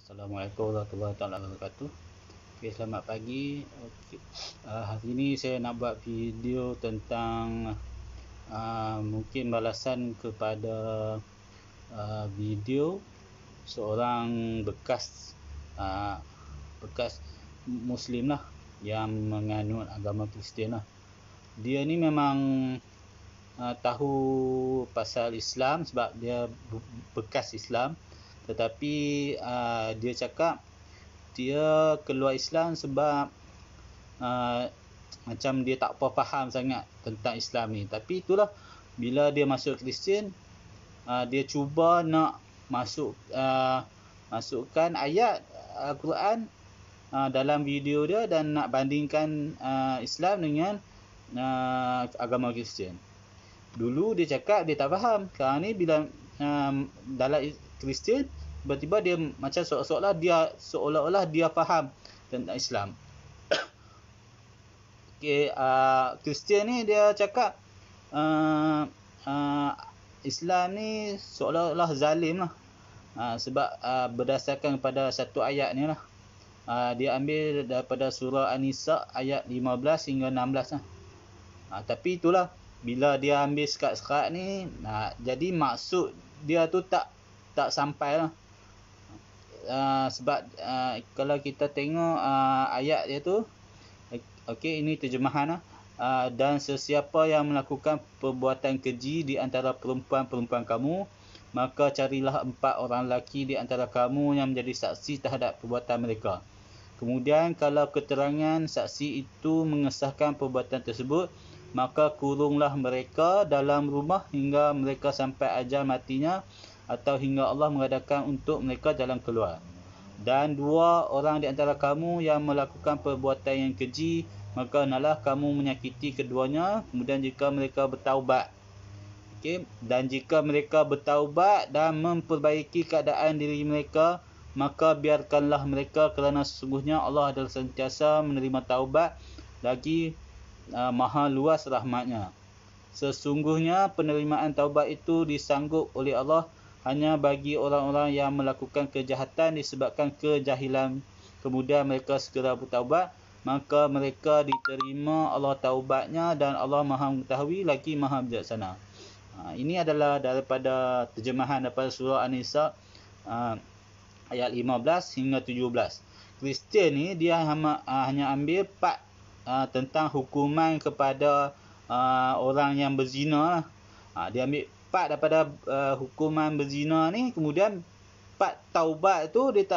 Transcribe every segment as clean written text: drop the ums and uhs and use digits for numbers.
Assalamualaikum warahmatullahi wabarakatuh. Okay, selamat pagi. Okay. Hari ini saya nak buat video tentang mungkin balasan kepada video seorang bekas Muslim lah, yang menganut agama Kristian lah. Dia ni memang tahu pasal Islam sebab dia bekas Islam, tetapi dia cakap dia keluar Islam sebab macam dia tak apa faham sangat tentang Islam ni. Tapi itulah, bila dia masuk Kristian, dia cuba nak masukkan ayat Al-Quran dalam video dia dan nak bandingkan Islam dengan agama Kristian. Dulu dia cakap dia tak faham. Sekarang ni bila dalam Kristian, tiba-tiba dia macam seolah-olah dia faham tentang Islam. Okay, Kristian ni dia cakap Islam ni seolah-olah zalim lah, sebab berdasarkan kepada satu ayat ni lah. Dia ambil daripada surah An-Nisa ayat 15 hingga 16 lah. Tapi itulah, bila dia ambil sekat-sekat ni, jadi maksud dia tu tak sampai lah. Sebab kalau kita tengok ayat dia tu, okey, ini terjemahan lah. Dan sesiapa yang melakukan perbuatan keji di antara perempuan-perempuan kamu, maka carilah 4 orang lelaki di antara kamu yang menjadi saksi terhadap perbuatan mereka. Kemudian kalau keterangan saksi itu mengesahkan perbuatan tersebut, maka kurunglah mereka dalam rumah hingga mereka sampai ajal matinya, atau hingga Allah mengadakan untuk mereka jalan keluar. Dan 2 orang di antara kamu yang melakukan perbuatan yang keji, maka hendaklah kamu menyakiti keduanya. Kemudian jika mereka bertaubat, dan jika mereka bertaubat dan memperbaiki keadaan diri mereka, maka biarkanlah mereka, kerana sesungguhnya Allah adalah sentiasa menerima taubat, lagi maha luas rahmatnya. Sesungguhnya penerimaan taubat itu disanggup oleh Allah hanya bagi orang-orang yang melakukan kejahatan disebabkan kejahilan, kemudian mereka segera bertaubat, maka mereka diterima Allah taubatnya, dan Allah maha mengetahui lagi maha bijaksana. Ini adalah daripada terjemahan daripada surah An-Nisa ayat 15 hingga 17. Kristian ni dia hanya ambil part tentang hukuman kepada orang yang berzina lah. Dia ambil part daripada hukuman berzina ni, kemudian part taubat tu dia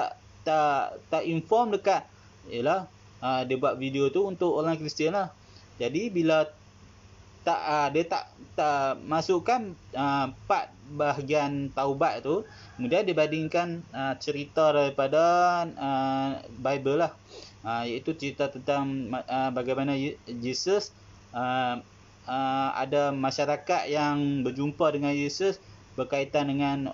tak inform dekat, ialah dia buat video tu untuk orang Kristian lah. Jadi bila dia tak masukkan part bahagian taubat tu, kemudian dia bandingkan cerita daripada Bible lah, iaitu cerita tentang bagaimana Yesus, ada masyarakat yang berjumpa dengan Yesus berkaitan dengan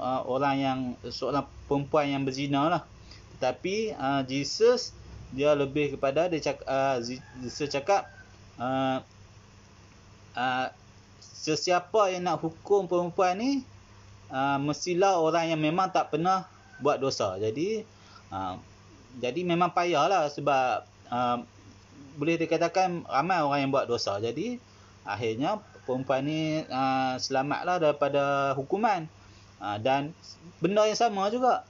seorang perempuan yang berzina lah. Tetapi Yesus dia lebih kepada Yesus cakap sesiapa yang nak hukum perempuan ni, mestilah orang yang memang tak pernah buat dosa. Jadi memang payahlah, sebab boleh dikatakan ramai orang yang buat dosa. Jadi akhirnya perempuan ni selamatlah daripada hukuman. Dan benda yang sama juga,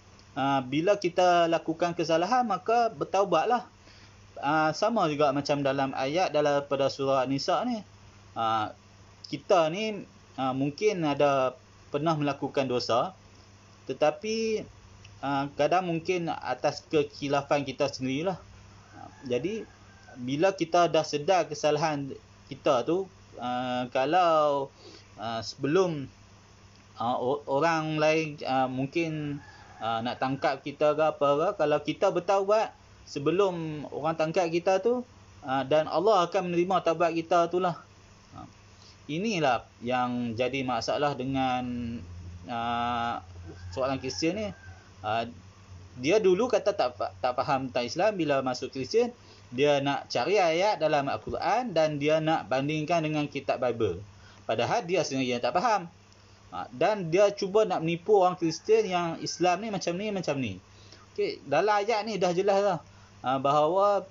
bila kita lakukan kesalahan, maka bertaubatlah. Sama juga macam dalam ayat daripada surah An-Nisa ni, kita ni mungkin ada pernah melakukan dosa, tetapi kadang mungkin atas kekhilafan kita sendirilah. Jadi bila kita dah sedar kesalahan kita tu, kalau sebelum orang lain mungkin nak tangkap kita ke apa ke, kalau kita bertaubat sebelum orang tangkap kita tu, dan Allah akan menerima taubat kita tu lah. Inilah yang jadi masalah dengan seorang Kristian ni. Dia dulu kata tak faham tentang Islam. Bila masuk Kristian, dia nak cari ayat dalam Al-Quran dan dia nak bandingkan dengan kitab Bible, padahal dia sendiri yang tak faham. Dan dia cuba nak menipu orang Kristian yang Islam ni macam ni. Okey, dalam ayat ni dah jelas dah. Bahawa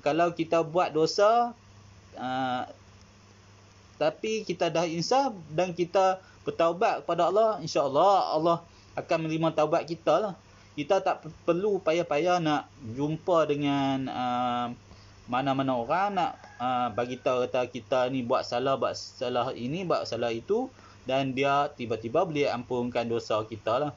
kalau kita buat dosa tapi kita dah insaf dan kita bertaubat kepada Allah, insya-Allah Allah akan menerima taubat kita lah. Kita tak perlu payah-payah nak jumpa dengan mana-mana orang nak bagi tahu kata kita ni buat salah ini, buat salah itu, dan dia tiba-tiba boleh ampunkan dosa kita lah.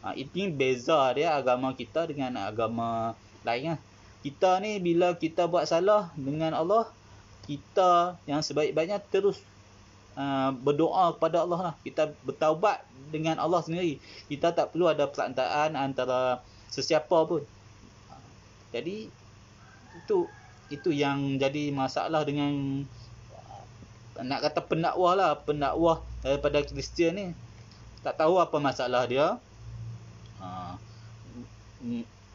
Ini beza dia agama kita dengan agama lain lah. Kita ni bila kita buat salah dengan Allah, kita yang sebaik-baiknya terus berdoa kepada Allah lah. Kita bertaubat dengan Allah sendiri. Kita tak perlu ada perantaraan antara sesiapa pun. Jadi itu yang jadi masalah dengan nak kata pendakwah lah, pendakwah daripada Kristian ni. Tak tahu apa masalah dia.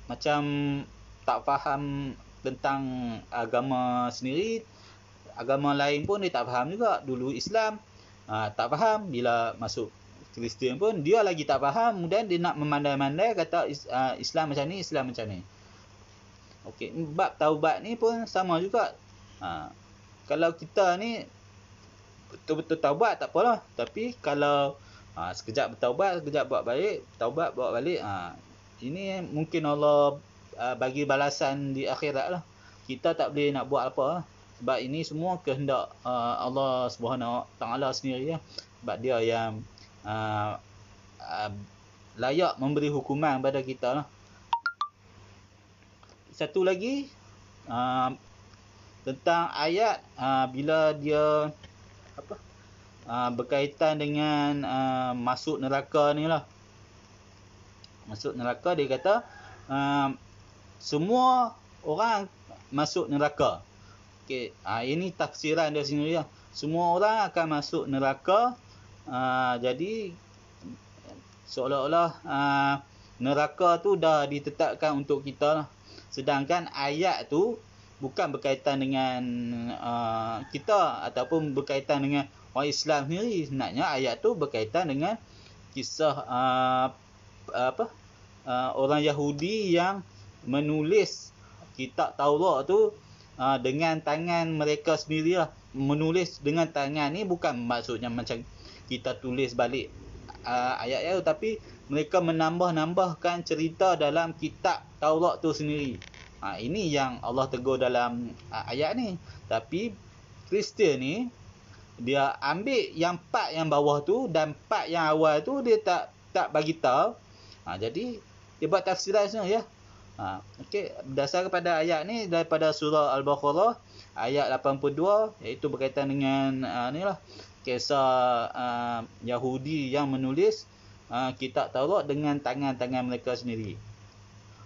Macam tak faham tentang agama sendiri. Agama lain pun dia tak faham juga. Dulu Islam tak faham, bila masuk Kristian pun dia lagi tak faham. Kemudian dia nak memandai-mandai kata Islam macam ni, Islam macam ni. Okey, bab taubat ni pun sama juga. Kalau kita ni betul-betul taubat tak apalah, tapi kalau sekejap bertaubat, sekejap buat balik, taubat buat balik, ini mungkin Allah bagi balasan di akhirat lah. Kita tak boleh nak buat apa lah. Sebab ini semua kehendak Allah Subhanahu Taala sendiri ya. Sebab dia yang layak memberi hukuman kepada kita lah. Satu lagi tentang ayat bila dia berkaitan dengan masuk neraka ni lah. Masuk neraka, dia kata semua orang masuk neraka. Okey, ini tafsiran dia sendiri lah. Semua orang akan masuk neraka. Jadi seolah-olah neraka tu dah ditetapkan untuk kita lah. Sedangkan ayat tu bukan berkaitan dengan kita ataupun berkaitan dengan orang Islam sendiri. Sebenarnya ayat tu berkaitan dengan kisah orang Yahudi yang menulis kitab Taurat tu dengan tangan mereka sendirilah. Menulis dengan tangan ni bukan maksudnya macam kita tulis balik ayat-ayat tu, tapi mereka menambah-nambahkan cerita dalam kitab Taurat tu sendiri. Ini yang Allah tegur dalam ayat ni. Tapi Kristian ni dia ambil yang part yang bawah tu dan part yang awal tu dia tak bagi tahu. Jadi dia buat tafsiran semua ya. Okey, berdasar kepada ayat ni daripada surah Al-Baqarah ayat 82, iaitu berkaitan dengan inilah kisah Yahudi yang menulis kitab Taurat dengan tangan-tangan mereka sendiri.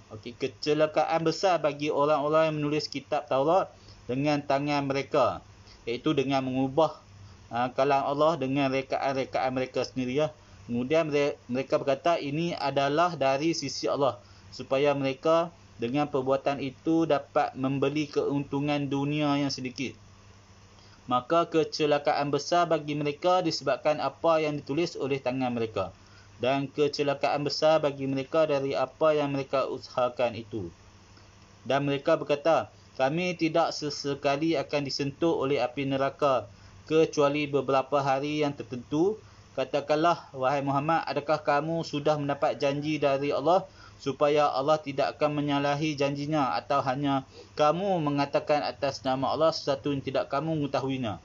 Okey, kecelakaan besar bagi orang-orang yang menulis kitab Taurat dengan tangan mereka, iaitu dengan mengubah kalam Allah dengan rekaan-rekaan mereka sendiri ya. Kemudian mereka berkata ini adalah dari sisi Allah, supaya mereka dengan perbuatan itu dapat membeli keuntungan dunia yang sedikit. Maka kecelakaan besar bagi mereka disebabkan apa yang ditulis oleh tangan mereka, dan kecelakaan besar bagi mereka dari apa yang mereka usahakan itu. Dan mereka berkata, kami tidak sesekali akan disentuh oleh api neraka kecuali beberapa hari yang tertentu. Katakanlah, wahai Muhammad, adakah kamu sudah mendapat janji dari Allah supaya Allah tidak akan menyalahi janjinya, atau hanya kamu mengatakan atas nama Allah sesuatu yang tidak kamu mengetahuinya?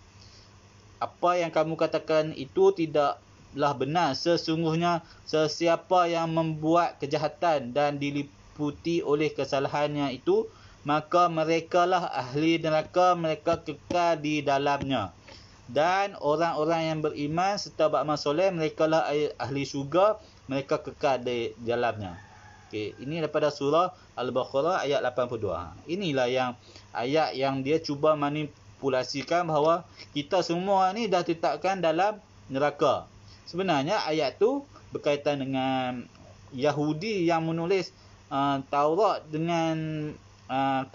Apa yang kamu katakan itu tidaklah benar. Sesungguhnya sesiapa yang membuat kejahatan dan diliputi oleh kesalahannya itu, maka merekalah ahli neraka, mereka kekal di dalamnya. Dan orang-orang yang beriman serta beramal soleh, merekalah ahli syurga, mereka kekal di dalamnya. Okey, ini daripada surah Al-Baqarah ayat 82. Inilah yang ayat yang dia cuba manipulasikan bahawa kita semua ni dah ditetapkan dalam neraka. Sebenarnya ayat tu berkaitan dengan Yahudi yang menulis Taurat dengan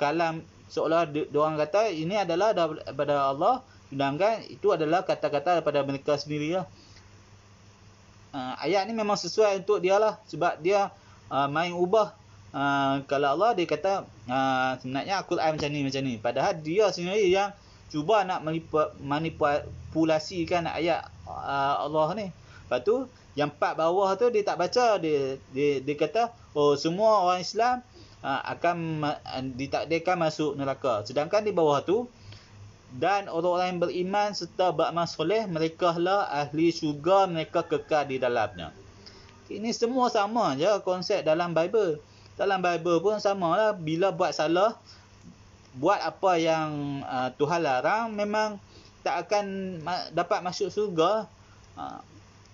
kalam, seolah diorang kata ini adalah daripada Allah, sedangkan itu adalah kata-kata daripada mereka sendiri lah. Ayat ni memang sesuai untuk dia lah, sebab dia main ubah kalau Allah dia kata sebenarnya Al-Quran macam ni. Padahal dia sendiri yang cuba nak manipulasikan ayat Allah ni. Lepas tu yang part bawah tu dia tak baca, dia kata semua orang Islam akan ditakdirkan masuk neraka. Sedangkan di bawah tu, dan orang-orang yang beriman serta beramal soleh, mereka lah ahli syurga, mereka kekal di dalamnya. Ini semua sama je konsep dalam Bible. Dalam Bible pun sama lah. Bila buat salah, buat apa yang Tuhan larang, memang tak akan dapat masuk syurga.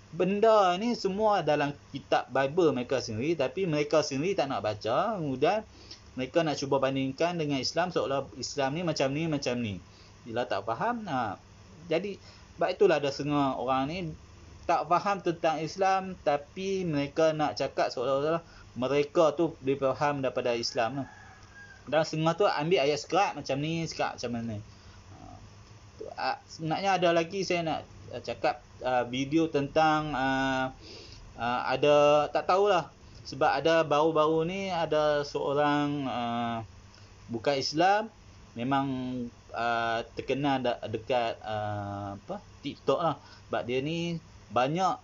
Benda ni semua dalam kitab Bible mereka sendiri, tapi mereka sendiri tak nak baca. Kemudian mereka nak cuba bandingkan dengan Islam, seolah Islam ni macam ni. Bila tak faham, jadi sebab itulah ada setengah orang ni tak faham tentang Islam, tapi mereka nak cakap seolah-olah mereka tu lebih faham daripada Islam lah. Dan setengah tu ambil ayat sekat macam ni, sekat macam mana. Sebenarnya ada lagi saya nak cakap video tentang ada, tak tahulah, sebab ada baru-baru ni ada seorang bukan Islam, memang terkenal dekat TikTok lah. Sebab dia ni banyak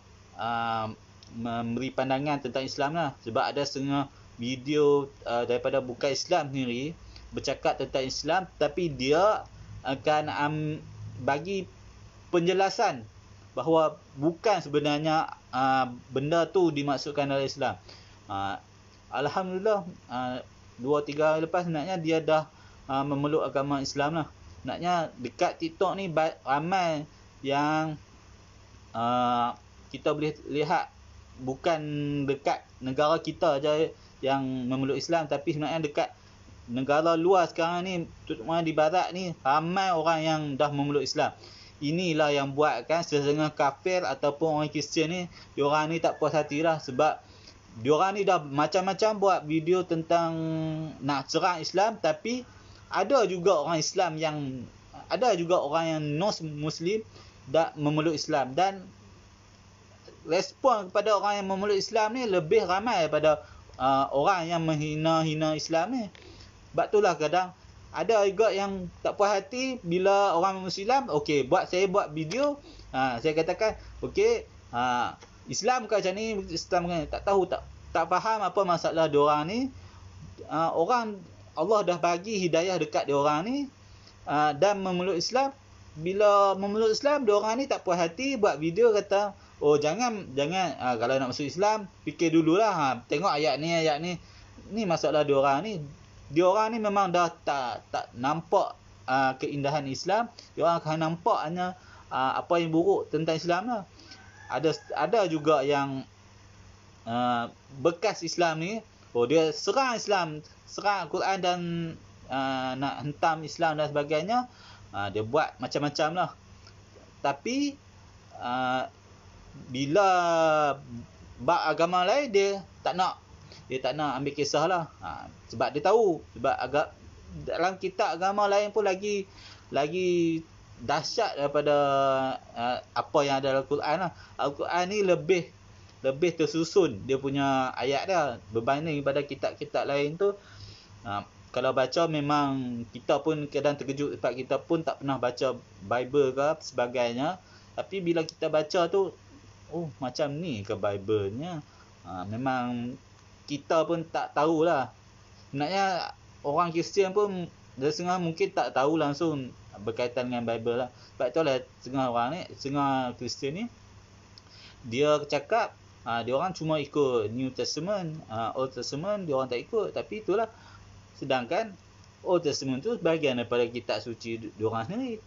memberi pandangan tentang Islam lah. Sebab ada setengah video daripada bukan Islam sendiri bercakap tentang Islam, tapi dia akan bagi penjelasan bahawa bukan sebenarnya benda tu dimaksudkan dalam Islam. Alhamdulillah 2-3 hari lepas sebenarnya dia dah memeluk agama Islam lah. Sebenarnya dekat TikTok ni ramai yang kita boleh lihat bukan dekat negara kita aja yang memeluk Islam, tapi sebenarnya dekat negara luar sekarang ni, terutama di barat ni, ramai orang yang dah memeluk Islam. Inilah yang buatkan setengah kafir ataupun orang Kristian ni, diorang ni tak puas hati lah. Sebab diorang ni dah macam-macam buat video tentang nak serang Islam, tapi ada juga orang Islam yang, ada juga orang yang non-Muslim dah memeluk Islam. Dan respon kepada orang yang memeluk Islam ni lebih ramai daripada orang yang menghina-hina Islam ni. Sebab itulah kadang ada juga yang tak puas hati bila orang Islam, okey, saya buat video, saya katakan, okey, Islam bukan macam ni, Islam bukan, tak tahu, tak faham apa masalah diorang ni. Orang, Allah dah bagi hidayah dekat diorang ni, dan memeluk Islam. Bila memeluk Islam, diorang ni tak puas hati, buat video kata, jangan kalau nak masuk Islam, fikir dululah, tengok ayat ni. Ni masalah diorang ni. Diorang ni memang dah tak nampak keindahan Islam. Diorang akan nampak hanya apa yang buruk tentang Islam lah. Ada juga yang bekas Islam ni, dia serang Islam, serang Al-Quran dan nak hentam Islam dan sebagainya. Dia buat macam-macam lah. Tapi bila bab agama lain, dia tak nak ambil kisah lah. Sebab dia tahu, sebab dalam kitab agama lain pun lagi dahsyat daripada apa yang ada dalam Al-Quran lah. Al-Quran ni lebih tersusun dia punya ayat dia berbanding pada kitab-kitab lain tu. Kalau baca memang kita pun kadang terkejut, sebab kita pun tak pernah baca Bible ke sebagainya. Tapi bila kita baca tu, macam ni ke Bible-nya. Memang kita pun tak tahulah. Sebenarnya orang Kristian pun setengah mungkin tak tahu langsung berkaitan dengan Bible lah. Sebab itulah setengah orang ni, setengah Kristian ni, dia cakap dia orang cuma ikut New Testament, Old Testament dia orang tak ikut. Tapi itulah, sedangkan Old Testament tu bahagian daripada kitab suci dia orang sendiri.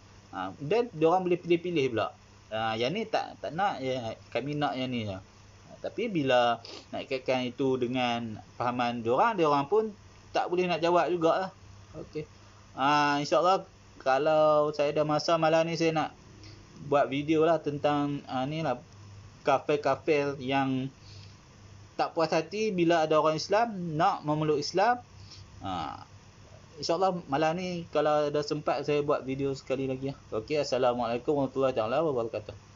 Dan dia orang boleh pilih-pilih pula. Yang ni tak nak, kami nak yang ni je. Tapi bila nak kaitkan itu dengan fahaman dia orang pun tak boleh nak jawab jugalah. Okey. InsyaAllah kalau saya ada masa malam ni, saya nak buat video lah tentang ni lah, kafir-kafir yang tak puas hati bila ada orang Islam nak memeluk Islam. InsyaAllah malam ni kalau ada sempat saya buat video sekali lagi. Okey, Assalamualaikum warahmatullahi wabarakatuh.